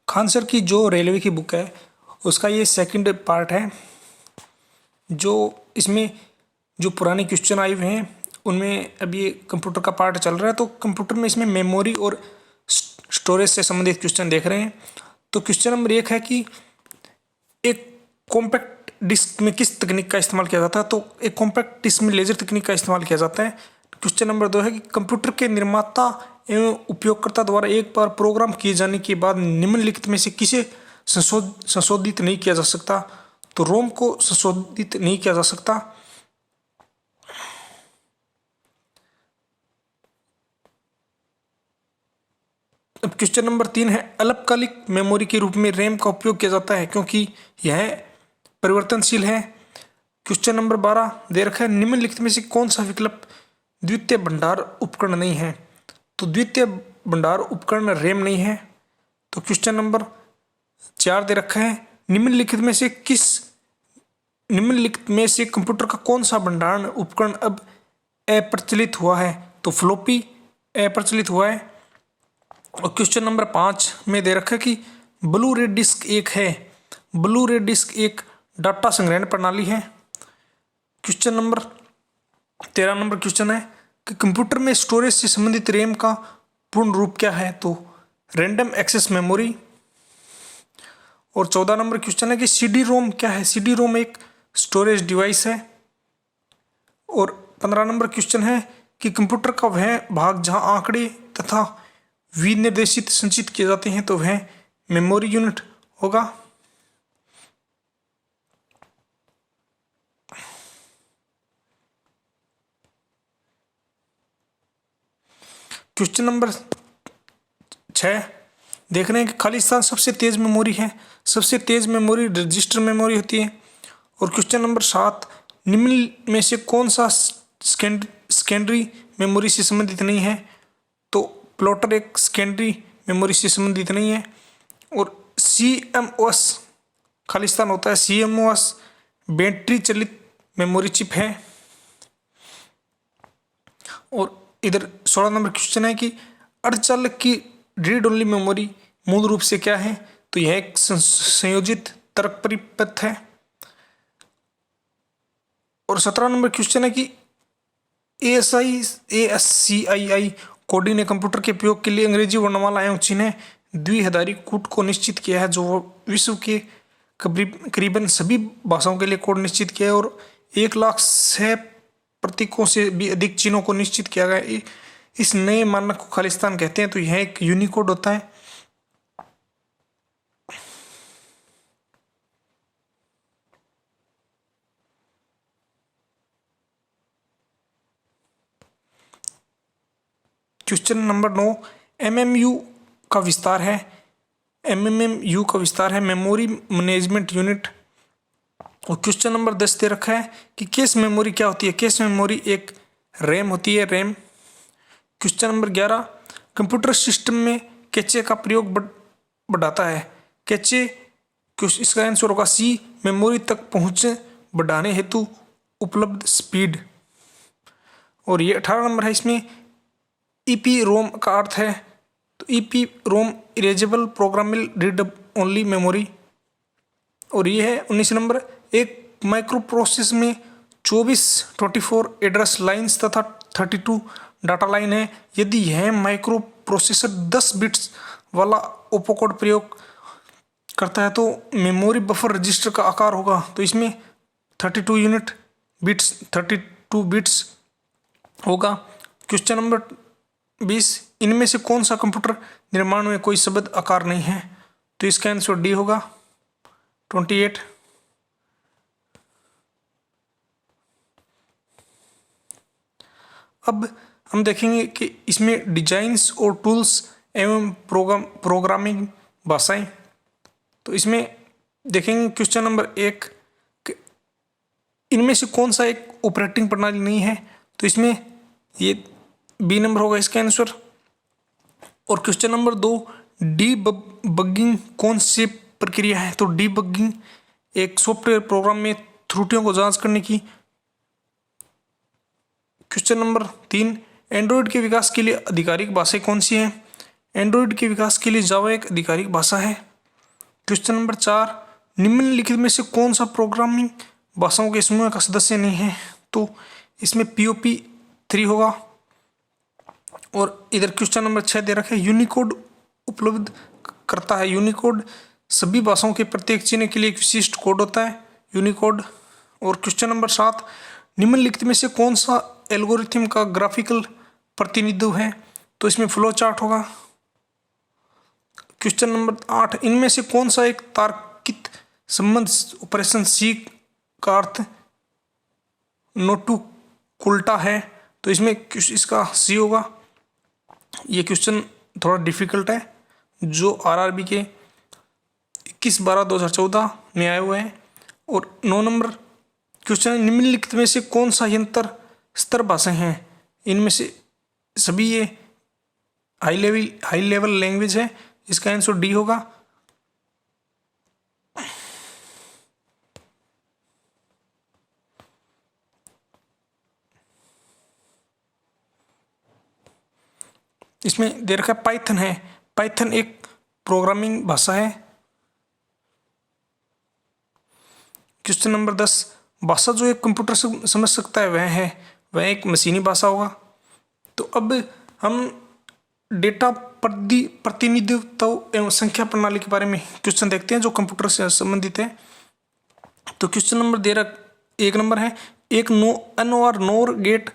Khan sir की जो railway की बुक है उसका ये सेकंड पार्ट है। जो इसमें जो पुराने क्वेश्चन आए हुए हैं उनमें अभी ये कंप्यूटर का पार्ट चल रहा है, तो कंप्यूटर में इसमें मेमोरी और स्टोरेज से संबंधित क्वेश्चन देख रहे हैं। तो क्वेश्चन नंबर 1 है कि एक कॉम्पैक्ट डिस्क में किस तकनीक का इस्तेमाल किया जाता है। तो एक कॉम्पैक्ट डिस्क में लेजर तकनीक का इस्तेमाल किया जाता है। क्वेश्चन नंबर 2 है कि कंप्यूटर के निर्माता एवं उपयोगकर्ता द्वारा एक बार प्रोग्राम किए जाने के बाद निम्नलिखित में से किसे संशोधित नहीं किया जा सकता। तो रोम को संशोधित नहीं किया जा सकता। अब क्वेश्चन नंबर 3 है अल्पकालिक मेमोरी के रूप में रैम का उपयोग किया जाता है क्योंकि यह परिवर्तनशील है। क्वेश्चन नंबर 12 दे रखा है निम्नलिखित में से कौन सा विकल्प द्वितीय भंडार उपकरण नहीं है। तो द्वितीय भंडार उपकरण रैम नहीं है। तो क्वेश्चन नंबर 4 दे रखा है निम्नलिखित में से कंप्यूटर का कौन सा भंडारण उपकरण अब अप्रचलित हुआ है। तो फ्लॉपी अप्रचलित हुआ है। और क्वेश्चन नंबर 5 में दे रखा है कि ब्लू रे डिस्क एक है। ब्लू रे डिस्क एक डाटा संग्रहण प्रणाली है। क्वेश्चन नंबर 13 नंबर क्वेश्चन है कि कंप्यूटर में स्टोरेज से संबंधित रैम का पूर्ण रूप क्या है। तो रैंडम एक्सेस मेमोरी। और 14 नंबर क्वेश्चन है कि सीडी रोम क्या है। सीडी रोम एक स्टोरेज डिवाइस है। और 15 नंबर क्वेश्चन है कि कंप्यूटर का वह भाग जहां आंकड़े तथा विनिर्देशित संचित किए जाते हैं तो वह मेमोरी यूनिट होगा। क्वेश्चन नंबर 6 देख रहे हैं कि खाली स्थान सबसे तेज मेमोरी है। सबसे तेज मेमोरी रजिस्टर मेमोरी होती है। और क्वेश्चन नंबर 7 निम्न में से कौन सा सेकेंडरी मेमोरी से संबंधित नहीं है। तो प्लॉटर एक सेकेंडरी मेमोरी से संबंधित नहीं है। और CMOS खाली स्थान होता है। CMOS बैटरी चलित मेमोरी चिप है। और इधर 16 नंबर क्वेश्चन है कि अर्धचालक की रीड ओनली मेमोरी मूल रूप से क्या है। तो यह एक संयोजित तर्क परिपथ है। और 17 नंबर क्वेश्चन है कि ASCII कोडिंग ने कंप्यूटर के उपयोग के लिए अंग्रेजी वर्णमाला एवं चिन्ह द्विआधारी कूट को निश्चित किया है जो विश्व के करीबन सभी भाषाओं के लिए कोड निश्चित किया है। और 1,06,000 प्रतीकों से भी अधिक चिन्हों को निश्चित किया गया। इस नए मानक को खालिस्तान कहते हैं। तो यह एक यूनिकोड होता है। क्वेश्चन नंबर 9 MMU का विस्तार है। MMU का विस्तार है मेमोरी मैनेजमेंट यूनिट। और क्वेश्चन नंबर 10 दे रखा है कि कैश मेमोरी क्या होती है। कैश मेमोरी एक रैम होती है, RAM. Question number 11 computer system में कैचे का प्रयोग बढ़ाता है। कैचे इसका आंसर होगा C मेमोरी तक पहुंच बढ़ाने हेतु उपलब्ध स्पीड। और ये 18 नंबर है। इसमें EPROM का अर्थ है। तो EPROM erasable programmable read only memory. और ये है 19 नंबर एक माइक्रो प्रोसेस में 24 एड्रेस लाइंस तथा 32 डाटा लाइन है। यदि यह माइक्रो प्रोसेसर 10 बिट्स वाला ओपोकोड प्रयोग करता है तो मेमोरी बफर रजिस्टर का आकार होगा। तो इसमें 32 बिट्स होगा। क्वेश्चन नंबर 20 इनमें से कौन सा कंप्यूटर निर्माण में कोई शब्द आकार नहीं है। तो इसका आंसर डी होगा 28। अब हम देखेंगे कि इसमें डिजाइन्स और टूल्स एवं प्रोग्रामिंग भाषाएं। तो इसमें देखेंगे क्वेश्चन नंबर 1 इनमें से कौन सा एक ऑपरेटिंग प्रणाली नहीं है। तो इसमें ये बी नंबर होगा इसका आंसर। और क्वेश्चन नंबर 2 डीबगिंग कौन सी प्रक्रिया है। तो डीबगिंग एक सॉफ्टवेयर प्रोग्राम में त्रुटियों को जांच करने की। क्वेश्चन नंबर 3 एंड्रॉयड के विकास के लिए आधिकारिक भाषा कौन सी है। एंड्रॉयड के विकास के लिए जावा एक आधिकारिक भाषा है। क्वेश्चन नंबर 4, निम्नलिखित में से कौन सा प्रोग्रामिंग भाषाओं के समूह का सदस्य नहीं है? तो इसमें POP 3 होगा। और इधर क्वेश्चन नंबर 6 दे रखा है, यूनिकोड उपलब्ध करता है। यूनिकोड सभी भाषाओं के प्रत्येक चिन्ह के लिए एक विशिष्ट कोड होता है, यूनिकोड। और क्वेश्चन नंबर 7, निम्नलिखित में से कौन सा एल्गोरिथम का ग्राफिकल प्रतिनिधित्व है? तो इसमें फ्लो चार्ट होगा। क्वेश्चन नंबर 8, इनमें से कौन सा एक तार्किक संबंध ऑपरेशन सी का अर्थ नोटुकुल्टा है? तो इसमें इसका सी होगा। ये क्वेश्चन थोड़ा डिफिकल्ट है, जो RRB के 21/12/2014 में आए हुए हैं। और 9 नंबर क्वेश्चन, निम्नलिखित में से कौन सा यंत्र स्तर भाषाएं हैं? इनमें से सभी ये हाई लेवल लैंग्वेज है। इसका आंसर डी होगा। इसमें दे रखा है पाइथन है। पाइथन एक प्रोग्रामिंग भाषा है। क्वेश्चन नंबर 10, भाषा जो एक कंप्यूटर समझ सकता है वह एक मशीनी भाषा होगा। तो अब हम डेटा प्रतिनिधित्व एवं संख्या प्रणाली के बारे में क्वेश्चन देखते हैं जो कंप्यूटर से संबंधित है। तो क्वेश्चन नंबर 1 नंबर है, एक NOR नोर गेट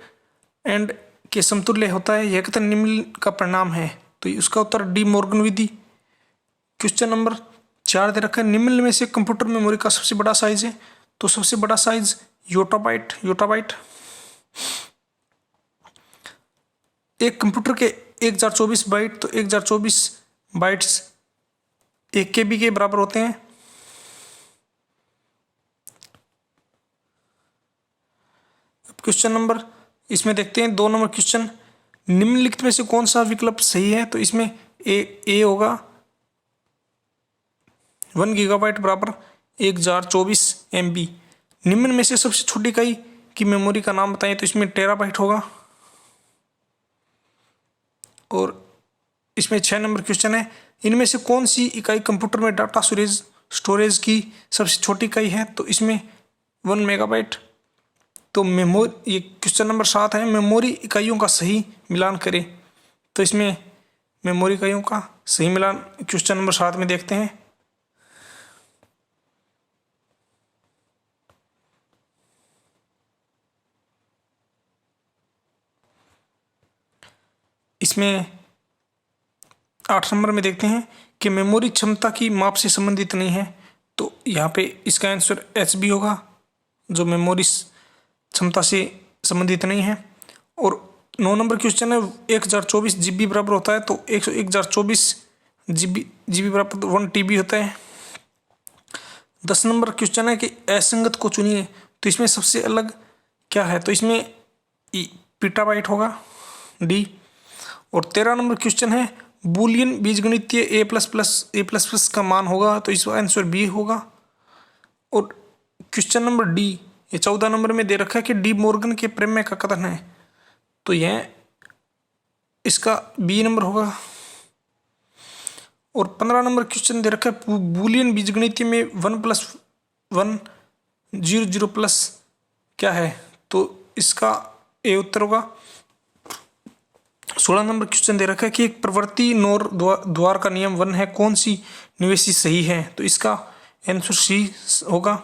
एंड के समतुल्य होता है, यह कथन निम्न का परिणाम है। तो उसका उत्तर डी मॉर्गन विधि। क्वेश्चन नंबर 4 दे रखा है, निम्न में से कंप्यूटर मेमोरी का सबसे बड़ा साइज है? तो सबसे बड़ा साइज योटाबाइट। एक कंप्यूटर के 1024 बाइट, तो 1024 बाइट्स 1 KB के बराबर होते हैं। अब क्वेश्चन नंबर इसमें देखते हैं 2 नंबर क्वेश्चन, निम्नलिखित में से कौन सा विकल्प सही है? तो इसमें ए होगा। 1 GB बराबर 1024 MB। निम्न में से सबसे छोटी इकाई की मेमोरी का नाम बताएं? तो इसमें टेराबाइट होगा। और इसमें 6 नंबर क्वेश्चन है, इनमें से कौन सी इकाई कंप्यूटर में डाटा स्टोरेज की सबसे छोटी इकाई है? तो इसमें 1 मेगाबाइट। तो ये क्वेश्चन नंबर 7 है, मेमोरी इकाइयों का सही मिलान करें। तो इसमें मेमोरी इकाइयों का सही मिलान क्वेश्चन नंबर 7 में देखते हैं। इसमें 8 नंबर में देखते हैं कि मेमोरी क्षमता की माप से संबंधित नहीं है। तो यहाँ पे इसका आंसर HB होगा, जो मेमोरी क्षमता से संबंधित नहीं है। और 9 नंबर क्वेश्चन है, 1024 GB बराबर होता है। तो 1024 GB बराबर 1 TB होता है। 10 नंबर क्वेश्चन है कि असंगत को चुनिए। तो इसमें सबसे अलग क्या है? तो इसमें पीटाबाइट होगा, डी। और 13 नंबर क्वेश्चन है, बूलियन बीजगणितीय A++ का मान होगा। तो इसका आंसर बी होगा। और क्वेश्चन नंबर डी, ये 14 नंबर में दे रखा है कि डी मॉर्गन के प्रमेय का कथन है। तो यह इसका बी नंबर होगा। और 15 नंबर क्वेश्चन दे रखा है, बूलियन बीजगणितीय में 1+1 0+ क्या है? तो इसका ए उत्तर होगा। 16 नंबर क्वेश्चन दे रखा है कि एक प्रवृत्ति नोर द्वार का नियम 1 है, कौन सी निवेशी सही है? तो इसका आंसर सी होगा।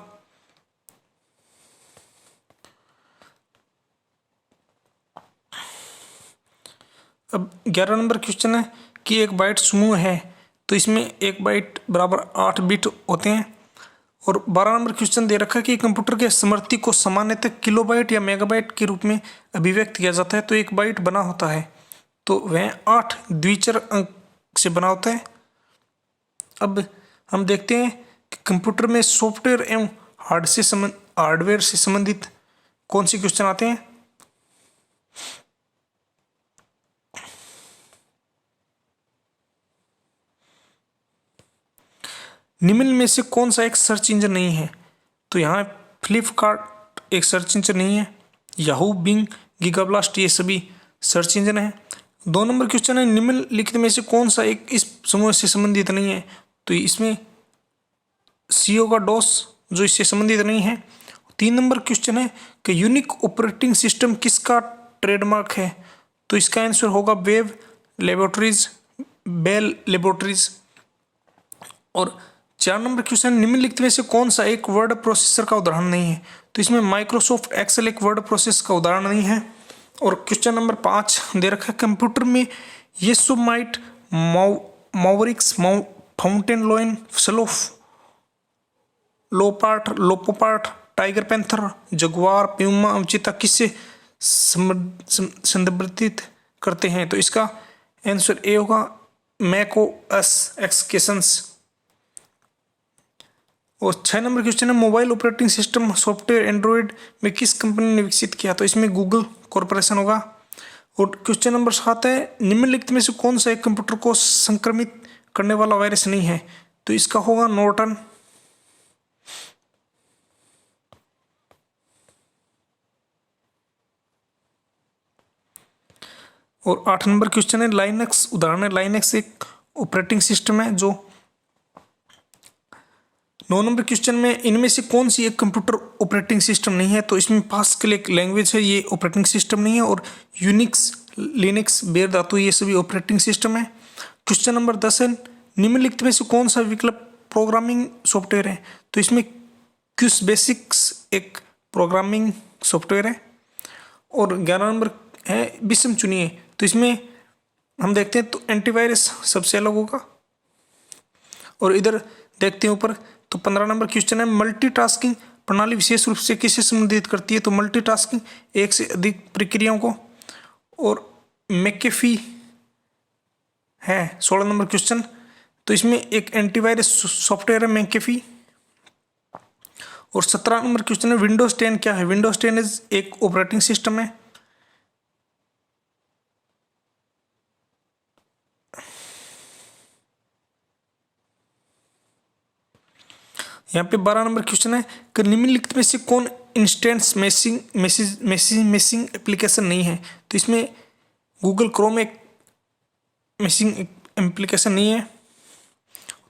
अब 11 नंबर क्वेश्चन है कि एक बाइट समूह है। तो इसमें 1 बाइट बराबर 8 बिट होते हैं। और 12 नंबर क्वेश्चन दे रखा है कि कंप्यूटर के समर्थी को सामान्यतः किलोबाइट या मेगाबाइट के रूप में अभिव्यक्त किया जाता है। तो 1 बाइट बना होता है, तो वह 8 द्विचर अंक से बना होता है। अब हम देखते हैं कि कंप्यूटर में सॉफ्टवेयर एवं हार्डवेयर से संबंधित कौन से क्वेश्चन आते हैं। निम्न में से कौन सा एक सर्च इंजन नहीं है? तो यहाँ फ्लिपकार्ट एक सर्च इंजन नहीं है। याहू, बिंग, गीगाब्लास्ट ये सभी सर्च इंजन है। 2 नंबर क्वेश्चन है, निम्नलिखित में से कौन सा एक इस समूह से संबंधित नहीं है? तो इसमें सी होगा डॉस, जो इससे संबंधित नहीं है। 3 नंबर क्वेश्चन है कि यूनिक ऑपरेटिंग सिस्टम किसका ट्रेडमार्क है, तो इसका आंसर होगा वेब लेबोरेटरीज, बेल लेबोरेटरीज। और 4 नंबर क्वेश्चन, निम्नलिखित में से कौन सा एक वर्ड प्रोसेसर का उदाहरण नहीं है, तो इसमें माइक्रोसॉफ्ट एक्सेल एक वर्ड प्रोसेस का उदाहरण नहीं है। और क्वेश्चन नंबर 5 दे रखा है, कंप्यूटर में येसोमाइट, मॉवरिक्स, फाउंटेन लोइन, स्लोफ, leopard, tiger panther, jaguar, puma, cheetah किससे संदर्भित करते हैं, तो इसका आंसर ए होगा मैको एस एक्सकेशंस। और 6 नंबर क्वेश्चन है, mobile operating system software Android में किस कंपनी ने विकसित किया, तो इसमें गूगल कॉरपोरेशन होगा। और क्वेश्चन नंबर 7 है, निम्नलिखित में से कौन सा एक कंप्यूटर को संक्रमित करने वाला वायरस नहीं है, तो इसका होगा नॉर्टन। और 8 नंबर क्वेश्चन है, लाइनक्स उदाहरण है। लाइनक्स एक ऑपरेटिंग सिस्टम है जो। 9 नंबर क्वेश्चन में, इनमें से कौन सी एक कंप्यूटर ऑपरेटिंग सिस्टम नहीं है, तो इसमें पास्कल एक लैंग्वेज है, ये ऑपरेटिंग सिस्टम नहीं है। और यूनिक्स, लिनक्स, बेर धातु, ये सभी ऑपरेटिंग सिस्टम है। क्वेश्चन नंबर 10 है, निम्नलिखित में से कौन सा विकल्प प्रोग्रामिंग सॉफ्टवेयर है, तो इसमें क्यूस बेसिक्स एक प्रोग्रामिंग सॉफ्टवेयर है। और 11 नंबर है, विषम चुनिए, तो इसमें हम देखते हैं तो एंटीवायरस सबसे अलग होगा। और इधर देखते हैं ऊपर, तो 15 नंबर क्वेश्चन है, मल्टीटास्किंग प्रणाली विशेष रूप से किसे संबंधित करती है, तो मल्टीटास्किंग एक से अधिक प्रक्रियाओं को। और मैकेफी है 16 नंबर क्वेश्चन, तो इसमें एक एंटीवायरस सॉफ्टवेयर है मैकेफी। और 17 नंबर क्वेश्चन है, विंडोज 10 क्या है, विंडोज 10 इज एक ऑपरेटिंग सिस्टम है। यहाँ पे 12 नंबर क्वेश्चन है कि निम्नलिखित में से कौन इंस्टेंट मैसेजिंग एप्लीकेशन नहीं है, तो इसमें गूगल क्रोम एक मैसेजिंग एप्लीकेशन नहीं है।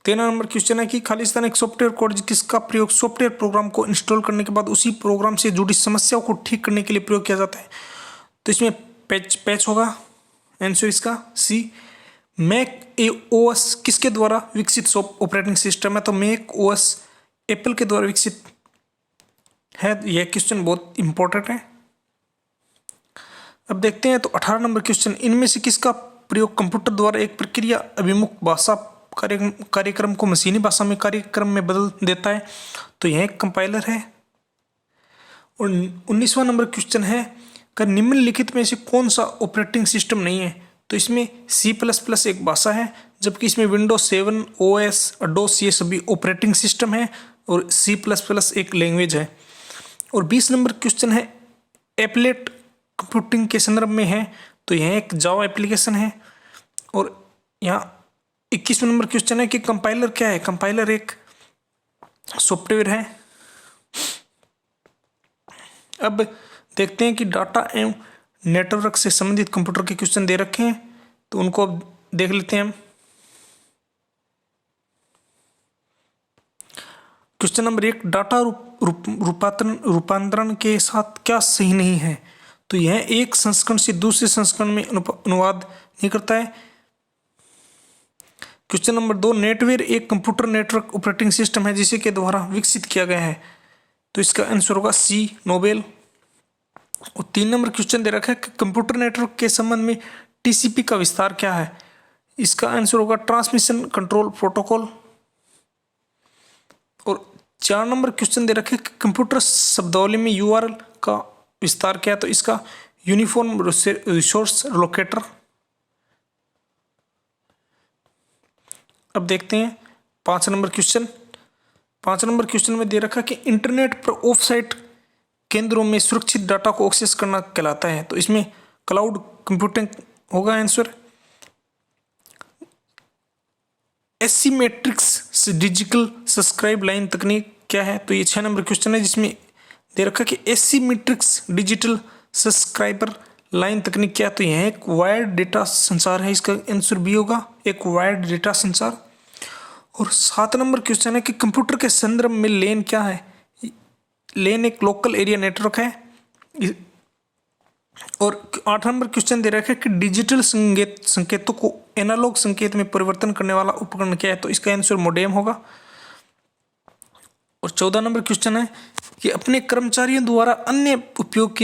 13 नंबर क्वेश्चन है कि खालिस्तान एक सॉफ्टवेयर कोड जिसका प्रयोग सॉफ्टवेयर प्रोग्राम को इंस्टॉल करने के बाद उसी प्रोग्राम से जुड़ी समस्याओं को ठीक करने के लिए प्रयोग किया जाता है, तो इसमें पैच होगा आंसर इसका सी। मैक ओएस किसके द्वारा विकसित ऑपरेटिंग सिस्टम है, तो मैक ओएस एप्पल के द्वारा विकसित है। यह क्वेश्चन बहुत इंपॉर्टेंट है। अब देखते हैं तो 18 नंबर क्वेश्चन, इनमें से किसका प्रयोग कंप्यूटर द्वारा एक प्रक्रिया अभिमुख भाषा कार्यक्रम को मशीनी भाषा में कार्यक्रम में बदल देता है, तो यह एक कंपाइलर है। और 19वां नंबर क्वेश्चन है कि निम्नलिखित में से कौन सा ऑपरेटिंग सिस्टम नहीं है, तो इसमें C++ एक भाषा है, जबकि इसमें विंडोज 7, OS, डोस ये सभी ऑपरेटिंग सिस्टम है। और C++ एक लैंग्वेज है। और 20 नंबर क्वेश्चन है, एप्लेट कंप्यूटिंग के संदर्भ में है, तो यह एक जावा एप्लीकेशन है। और यहाँ 21 नंबर क्वेश्चन है कि कंपाइलर क्या है, कंपाइलर एक सॉफ्टवेयर है। अब देखते हैं कि डाटा एवं नेटवर्क से संबंधित कंप्यूटर के क्वेश्चन दे रखे हैं, तो उनको अब देख लेते हैं हम। क्वेश्चन नंबर 1, डाटा रूपांतरण के साथ क्या सही नहीं है, तो यह एक संस्करण से दूसरे संस्करण में अनुवाद नहीं करता है। क्वेश्चन नंबर 2, नेटवेयर एक कंप्यूटर नेटवर्क ऑपरेटिंग सिस्टम है जिसे के द्वारा विकसित किया गया है, तो इसका आंसर होगा सी नोबेल। और 3 नंबर क्वेश्चन दे रखा है कि कंप्यूटर नेटवर्क के संबंध में टीसीपी का विस्तार क्या है, इसका आंसर होगा ट्रांसमिशन कंट्रोल प्रोटोकॉल। और 4 नंबर क्वेश्चन दे रखे कि कंप्यूटर शब्दावली में यूआरएल का विस्तार क्या है, तो इसका यूनिफॉर्म रिसोर्स लोकेटर। अब देखते हैं 5 नंबर क्वेश्चन। 5 नंबर क्वेश्चन में दे रखा कि इंटरनेट पर ऑफ साइट केंद्रों में सुरक्षित डाटा को एक्सेस करना कहलाता है, तो इसमें क्लाउड कंप्यूटिंग होगा आंसर। एसिमेट्रिक्स डिजिटल सब्सक्राइब लाइन तकनीक क्या है, तो ये 6 नंबर क्वेश्चन है, जिसमें दे रखा कि एसिमेट्रिक्स डिजिटल सब्सक्राइबर लाइन तकनीक क्या है, तो यह एक वायर्ड डेटा संचार है, इसका आंसर बी होगा, एक वायर्ड डेटा संचार। और 7 नंबर क्वेश्चन है कि कंप्यूटर के संदर्भ में लेन क्या है। लेन एक लोकल एरिया नेटवर्क है। और 8 नंबर क्वेश्चन दे रखा है कि डिजिटल संकेतों को एनालॉग संकेत में परिवर्तन करने वाला उपकरण क्या है, तो इसका आंसर मोडेम होगा। और 14 नंबर क्वेश्चन है कि अपने कर्मचारियों द्वारा अन्य उपयोग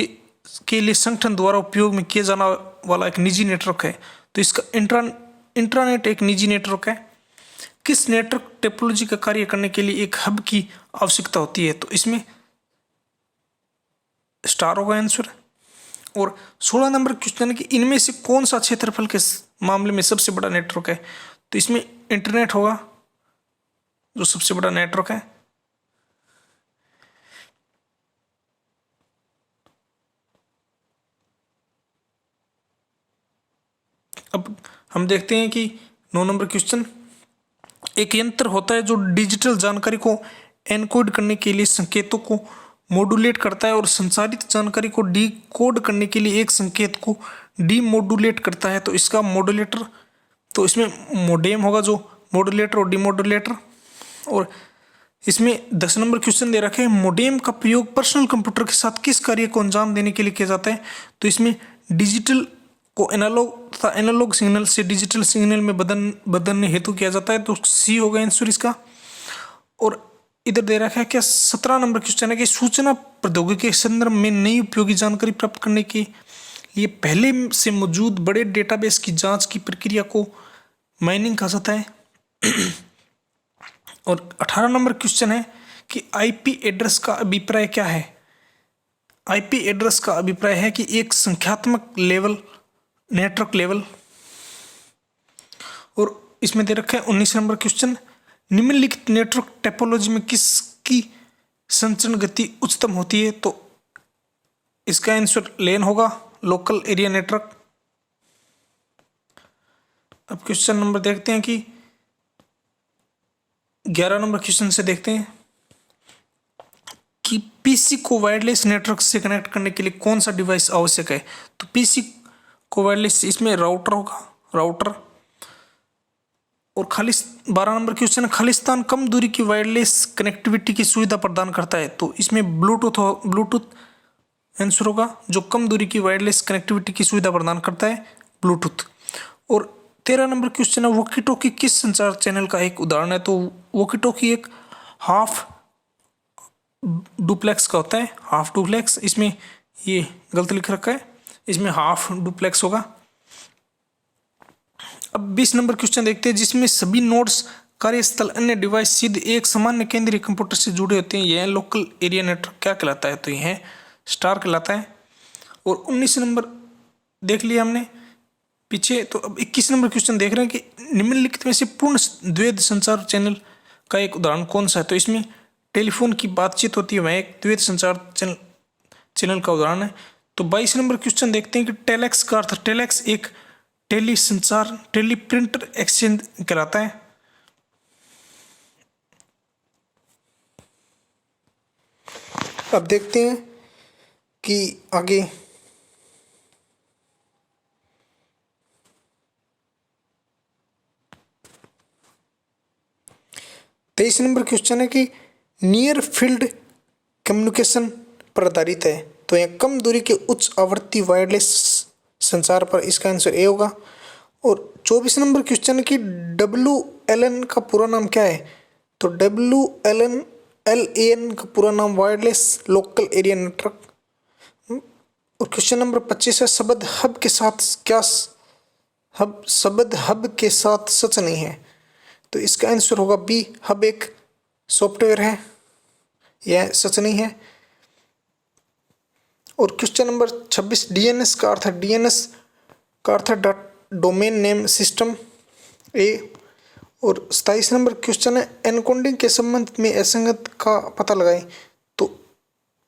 के लिए संगठन द्वारा उपयोग में किया जाने वाला एक निजी नेटवर्क है, तो इसका इंट्रानेट एक निजी नेटवर्क है। किस नेटवर्क टोपोलॉजी का कार्य करने के लिए एक हब की आवश्यकता होती है, तो इसमें स्टार होगा आंसर। और 16 नंबर क्वेश्चन है कि इनमें से कौन सा क्षेत्रफल के मामले में सबसे बड़ा नेटवर्क है, तो इसमें इंटरनेट होगा जो सबसे बड़ा नेटवर्क है। अब हम देखते हैं कि 9 नंबर क्वेश्चन, एक यंत्र होता है जो डिजिटल जानकारी को एनकोड करने के लिए संकेतों को मॉड्यूलेट करता है और संचारित जानकारी को डीकोड करने के लिए एक संकेत को डीमॉड्यूलेट करता है, तो इसका मॉड्यूलेटर, तो इसमें मोडेम होगा जो मॉड्यूलेटर और डीमॉड्यूलेटर। और इसमें 10 नंबर क्वेश्चन दे रखे हैं, मोडेम का प्रयोग पर्सनल कंप्यूटर के साथ किस कार्य को अंजाम देने के लिए किया जाता है, तो इसमें डिजिटल को एनालॉग तथा एनालॉग सिग्नल से डिजिटल सिग्नल में बदलने हेतु किया जाता है, तो सी होगा आंसर इसका। और इधर दे रखा है क्या 17 नंबर क्वेश्चन है कि सूचना प्रौद्योगिकी के संदर्भ में नई उपयोगी जानकारी प्राप्त करने के लिए पहले से मौजूद बड़े डेटाबेस की जांच की प्रक्रिया को माइनिंग कहा जाता है। और 18 नंबर क्वेश्चन है कि आईपी एड्रेस का अभिप्राय क्या है। आईपी एड्रेस का अभिप्राय है कि एक संख्यात्मक लेवल नेटवर्क लेवल। और इसमें दे रखा है 19 नंबर क्वेश्चन, निम्नलिखित नेटवर्क टोपोलॉजी में किसकी संचरण गति उच्चतम होती है, तो इसका आंसर लेन होगा लोकल एरिया नेटवर्क। अब क्वेश्चन नंबर देखते हैं कि 11 नंबर क्वेश्चन से देखते हैं कि पीसी को वायरलेस नेटवर्क से कनेक्ट करने के लिए कौन सा डिवाइस आवश्यक है, तो पीसी को वायरलेस इसमें राउटर होगा, राउटर। और 12 नंबर क्वेश्चन है, खालिस्तान कम दूरी की वायरलेस कनेक्टिविटी की सुविधा प्रदान करता है, तो इसमें ब्लूटूथ आंसर होगा जो कम दूरी की वायरलेस कनेक्टिविटी की सुविधा प्रदान करता है, ब्लूटूथ। और 13 नंबर क्वेश्चन है, वॉकी टॉकी किस संचार चैनल का एक उदाहरण है, तो वॉकी टॉकी एक हाफ डुप्लेक्स का होता है, हाफ डुप्लेक्स। इसमें ये गलत लिख रखा है, इसमें हाफ डुप्लेक्स होगा। अब 20 नंबर क्वेश्चन देखते हैं जिसमें सभी नोड्स कार्यस्थल अन्य डिवाइस सीधे एक सामान्य केंद्रीय कंप्यूटर से जुड़े होते हैं, यह लोकल एरिया नेटवर्क क्या कहलाता है, तो यह स्टार कहलाता है। और 19 नंबर देख लिया हमने पीछे, तो अब 21 नंबर क्वेश्चन देख रहे हैं कि निम्नलिखित में से पूर्ण द्वैध संचार चैनल का एक उदाहरण कौन सा है, तो इसमें टेलीफोन की बातचीत होती है वह एक द्वैध संचार चैनल का उदाहरण है। तो 22 नंबर क्वेश्चन देखते हैं कि टेलेक्स का अर्थ, टेलेक्स एक टेली संचार टेली प्रिंटर एक्सचेंज कहलाता है। अब देखते हैं कि आगे 23 नंबर क्वेश्चन है कि नियर फील्ड कम्युनिकेशन पर आधारित है, तो यह कम दूरी के उच्च आवृत्ति वायरलेस संचार पर, इसका आंसर ए होगा। और 24 नंबर क्वेश्चन है कि WLAN का पूरा नाम क्या है, तो WLAN का पूरा नाम वायरलेस लोकल एरिया नेटवर्क। और क्वेश्चन नंबर 25 है, शब्द हब के साथ क्या शब्द हब के साथ सच नहीं है, तो इसका आंसर होगा बी, हब एक सॉफ्टवेयर है, यह सच नहीं है। और क्वेश्चन नंबर 26, DNS का अर्थ है, DNS का अर्थ है डोमेन नेम सिस्टम, ए। और 27 नंबर क्वेश्चन है, एनकोडिंग के संबंध में असंगत का पता लगाएं, तो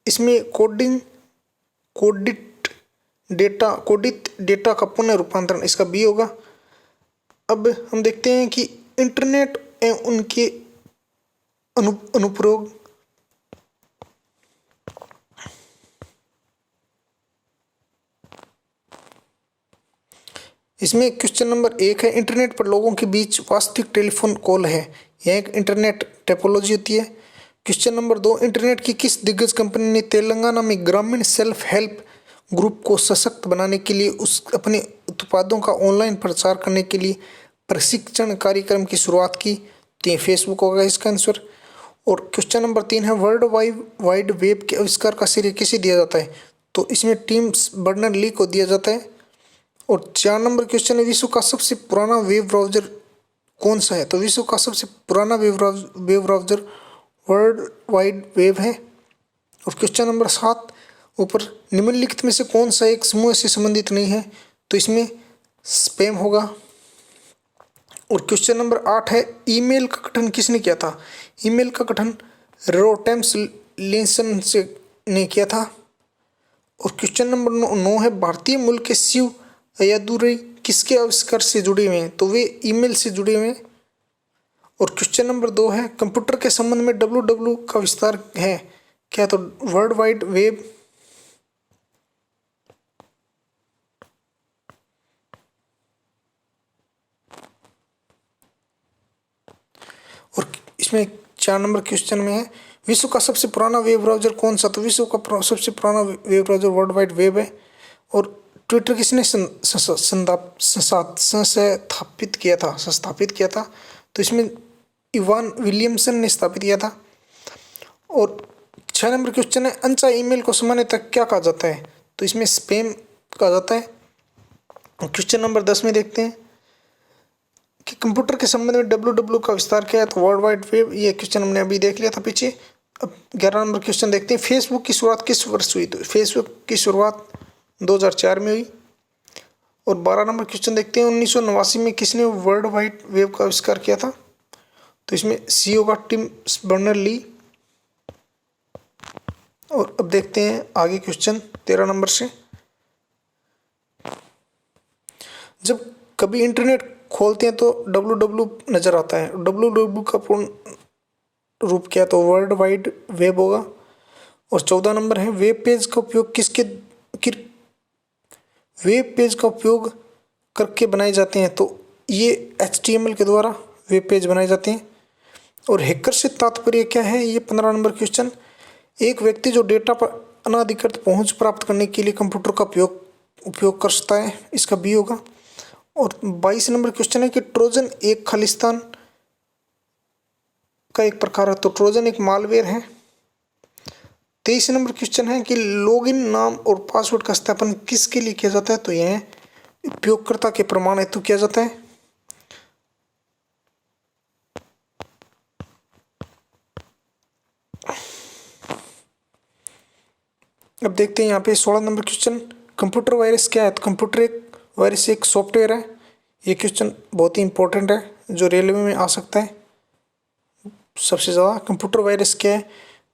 इसमें कोडित डेटा का पुनः रूपांतरण, इसका बी होगा। अब हम देखते हैं कि इंटरनेट एवं उनके अनुप्रयोग, इसमें क्वेश्चन नंबर 1 है, इंटरनेट पर लोगों के बीच वास्तविक टेलीफोन कॉल है, यह एक इंटरनेट टोपोलॉजी होती है। क्वेश्चन नंबर 2, इंटरनेट की किस दिग्गज कंपनी ने तेलंगाना में ग्रामीण सेल्फ हेल्प ग्रुप को सशक्त बनाने के लिए अपने उत्पादों का ऑनलाइन प्रचार करने के लिए प्रशिक्षण कार्यक्रम की शुरुआत की? तो ये फेसबुक होगा इसका आंसर। और क्वेश्चन नंबर 3 है, वर्ल्ड वाइड वेब के आविष्कार का श्रेय किसे दिया जाता है? तो इसमें टीम बर्नर ली को दिया जाता है। और 4 नंबर क्वेश्चन है, विश्व का सबसे पुराना वेब ब्राउजर कौन सा है? तो विश्व का सबसे पुराना web browser world wide web है। और क्वेश्चन नंबर 7 ऊपर, निम्नलिखित में से कौन सा एक समूह से संबंधित नहीं है? तो इसमें स्पैम होगा। और क्वेश्चन नंबर 8 है, ईमेल का गठन किसने किया था? ईमेल का गठन रोटेम्स लिंसन से ने किया था। और क्वेश्चन नंबर 9 है, भारतीय मूल के शिव अय्यादुरई किसके आविष्कार से जुड़े हुए हैं? तो वे ईमेल से जुड़े हुए हैं। और क्वेश्चन नंबर 2 है, कंप्यूटर के संबंध में www का विस्तार है क्या? तो वर्ल्ड वाइड वेब। और इसमें 4 नंबर क्वेश्चन में है, विश्व का सबसे पुराना वेब ब्राउजर कौन सा? तो विश्व का सबसे पुराना web browser world wide web है। और ट्विटर किसने संस्थापित किया था? तो इसमें इवान विलियमसन ने स्थापित किया था। और 6 नंबर क्वेश्चन है, अनचाहे ईमेल को सामान्यतः क्या कहा जाता है? तो इसमें स्पैम कहा जाता है। और क्वेश्चन नंबर 10 में देखते हैं कि कंप्यूटर के संबंध में www का विस्तार क्या है? तो वर्ल्ड वाइड वेब। ये क्वेश्चन हमने अभी देख लिया था पीछे। अब 11 नंबर क्वेश्चन देखते हैं, फेसबुक की शुरुआत किस वर्ष हुई? तो फेसबुक की शुरुआत 2004 में हुई। और 12 नंबर क्वेश्चन देखते हैं, 1989 में किसने वर्ल्ड वाइड वेब का आविष्कार किया था? तो इसमें सी होगा टिम बर्नर ली। और अब देखते हैं आगे क्वेश्चन 13 नंबर से, जब कभी इंटरनेट खोलते हैं तो www नजर आता है, www का पूर्ण रूप क्या? तो वर्ल्ड वाइड वेब होगा। और 14 नंबर है, वेब पेज का उपयोग करके बनाए जाते हैं? तो ये HTML के द्वारा वेब पेज बनाए जाते हैं। और हैकर से तात्पर्य क्या है? ये 15 नंबर क्वेश्चन, एक व्यक्ति जो डेटा पर अनाधिकृत पहुंच प्राप्त करने के लिए कंप्यूटर का उपयोग कर सकता है, इसका बी होगा। और 22 नंबर क्वेश्चन है कि ट्रोजन एक खालिस्तान का एक प्रकार है, तो ट्रोजन एक मालवेयर है। 23 नंबर क्वेश्चन है कि लॉगिन नाम और पासवर्ड का सत्यापन किसके लिए किया जाता है? तो यह उपयोगकर्ता के प्रमाण हेतु किया जाता है। अब देखते हैं यहाँ पे 16 नंबर क्वेश्चन, कंप्यूटर वायरस क्या है? तो कंप्यूटर वायरस एक सॉफ्टवेयर है। ये क्वेश्चन बहुत ही इंपॉर्टेंट है, जो रेलवे में आ सकता है सबसे ज़्यादा। कंप्यूटर वायरस क्या है?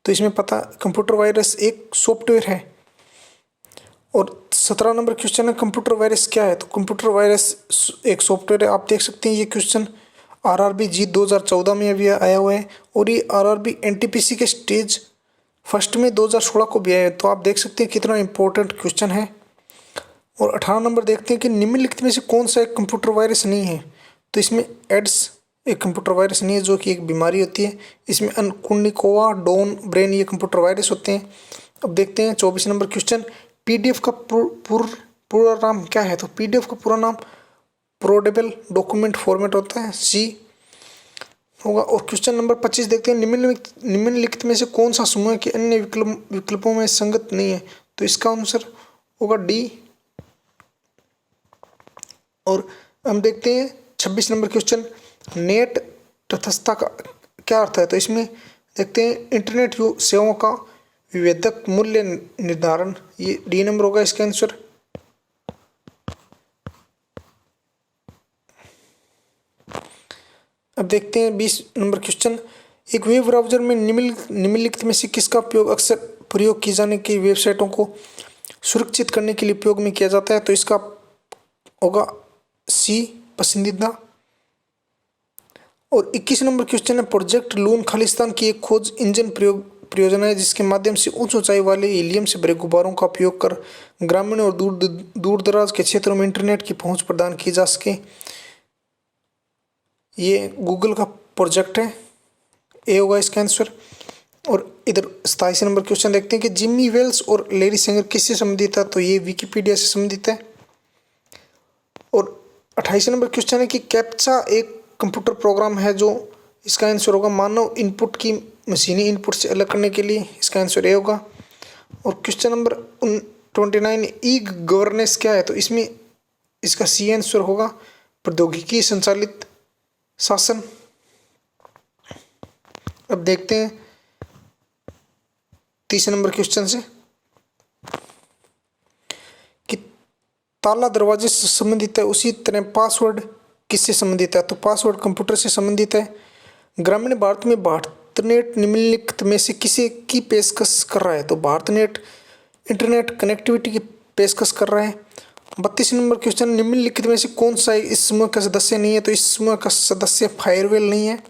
तो इसमें पता, कंप्यूटर वायरस एक सॉफ्टवेयर है। और 17 नंबर क्वेश्चन है, कंप्यूटर वायरस क्या है? तो कंप्यूटर वायरस एक सॉफ्टवेयर है। आप देख सकते हैं ये क्वेश्चन RRB जी 2014 में अभी आया हुआ है। और ये RRB NTPC के स्टेज फर्स्ट में 2016 को भी आया है। तो आप देख सकते हैं कितना इंपॉर्टेंट क्वेश्चन है। और 18 नंबर देखते हैं कि निम्नलिखित में से कौन सा एक कंप्यूटर वायरस नहीं है? तो इसमें एड्स एक कंप्यूटर वायरस नहीं है, जो कि एक बीमारी होती है। इसमें अनकुंडिकोवा, डॉन, ब्रेन ये कंप्यूटर वायरस होते हैं। अब देखते हैं 24 नंबर क्वेश्चन, PDF का पूरा नाम क्या है? तो PDF का पूरा नाम पोर्टेबल डॉक्यूमेंट फॉर्मेट होता है, सी होगा। और क्वेश्चन नंबर 25 देखते हैं, निम्नलिखित में से कौन सा समूह के अन्य विकल्पों में संगत नहीं है? तो इसका आंसर होगा डी। और हम देखते हैं 26 नंबर क्वेश्चन, नेट तटस्थता का क्या अर्थ है? तो इसमें देखते हैं इंटरनेट सेवाओं का विभेदक मूल्य निर्धारण, ये डी नंबर होगा इसका आंसर। अब देखते हैं 20 नंबर क्वेश्चन, एक वेब ब्राउज़र में निम्नलिखित में से किसका उपयोग अक्सर प्रयोग की जाने की वेबसाइटों को सुरक्षित करने के लिए उपयोग में किया जाता है? तो इसका होगा सी, पसंदीदा। और 21 नंबर क्वेश्चन है, प्रोजेक्ट लून खालिस्तान की एक खोज इंजन परियोजना है, जिसके माध्यम से उच्च ऊंचाई वाले हीलियम से भरे गुब्बारों का उपयोग कर ग्रामीण और दूर दराज के क्षेत्रों में इंटरनेट की पहुंच प्रदान की जा सके। ये गूगल का प्रोजेक्ट है, ए होगा इसका आंसर। और इधर 27 नंबर क्वेश्चन देखते हैं कि जिमी वेल्स और लैरी सेंगर किससे संबंधित है, तो ये विकिपीडिया से संबंधित है। और 28 नंबर क्वेश्चन है कि कैप्चा एक कंप्यूटर प्रोग्राम है, जो इसका आंसर होगा मानव इनपुट की मशीनी इनपुट से अलग करने के लिए, इसका आंसर ए होगा। और क्वेश्चन नंबर 29 ई गवर्नेंस क्या है, तो इसमें इसका सी आंसर होगा प्रौद्योगिकी संचालित शासन। अब देखते हैं 30 नंबर क्वेश्चन से कि ताला दरवाजे से संबंधित है, उसी तरह पासवर्ड किससे संबंधित है, तो पासवर्ड कंप्यूटर से संबंधित है। ग्रामीण भारत में भारतनेट निम्नलिखित में से किसे की पेशकश कर रहा है, तो भारतनेट इंटरनेट कनेक्टिविटी की पेशकश कर रहा है। 32 नंबर क्वेश्चन, निम्नलिखित में से कौन सा इस समूह का सदस्य नहीं है, तो इस समूह का सदस्य फायरवेल नहीं है।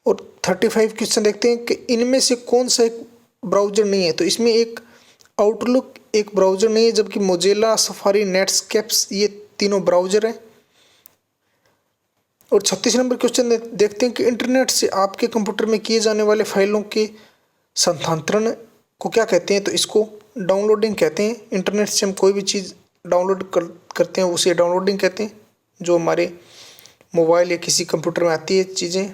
और 35 क्वेश्चन देखते हैं कि इनमें से कौन सा एक ब्राउजर नहीं है, तो इसमें एक आउटलुक एक ब्राउजर नहीं है, जबकि मोजिला, सफारी, नेटस्केप्स ये तीनों ब्राउजर हैं। और 36 नंबर क्वेश्चन देखते हैं कि इंटरनेट से आपके कंप्यूटर में किए जाने वाले फाइलों के स्थानांतरण को क्या कहते हैं, तो इसको डाउनलोडिंग कहते हैं। इंटरनेट से हम कोई भी चीज़ डाउनलोड करते हैं उसे डाउनलोडिंग कहते हैं, जो हमारे मोबाइल या किसी कंप्यूटर में आती है चीज़ें।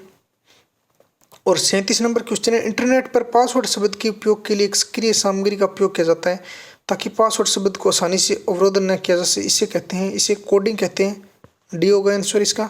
और 37 नंबर क्वेश्चन है, इंटरनेट पर पासवर्ड शब्द के उपयोग के लिए एक सक्रिय सामग्री का उपयोग किया जाता है ताकि पासवर्ड शब्द को आसानी से अवरोधन न किया जा सके, इसे कहते हैं, इसे कोडिंग कहते हैं। डी होगा आंसर इसका।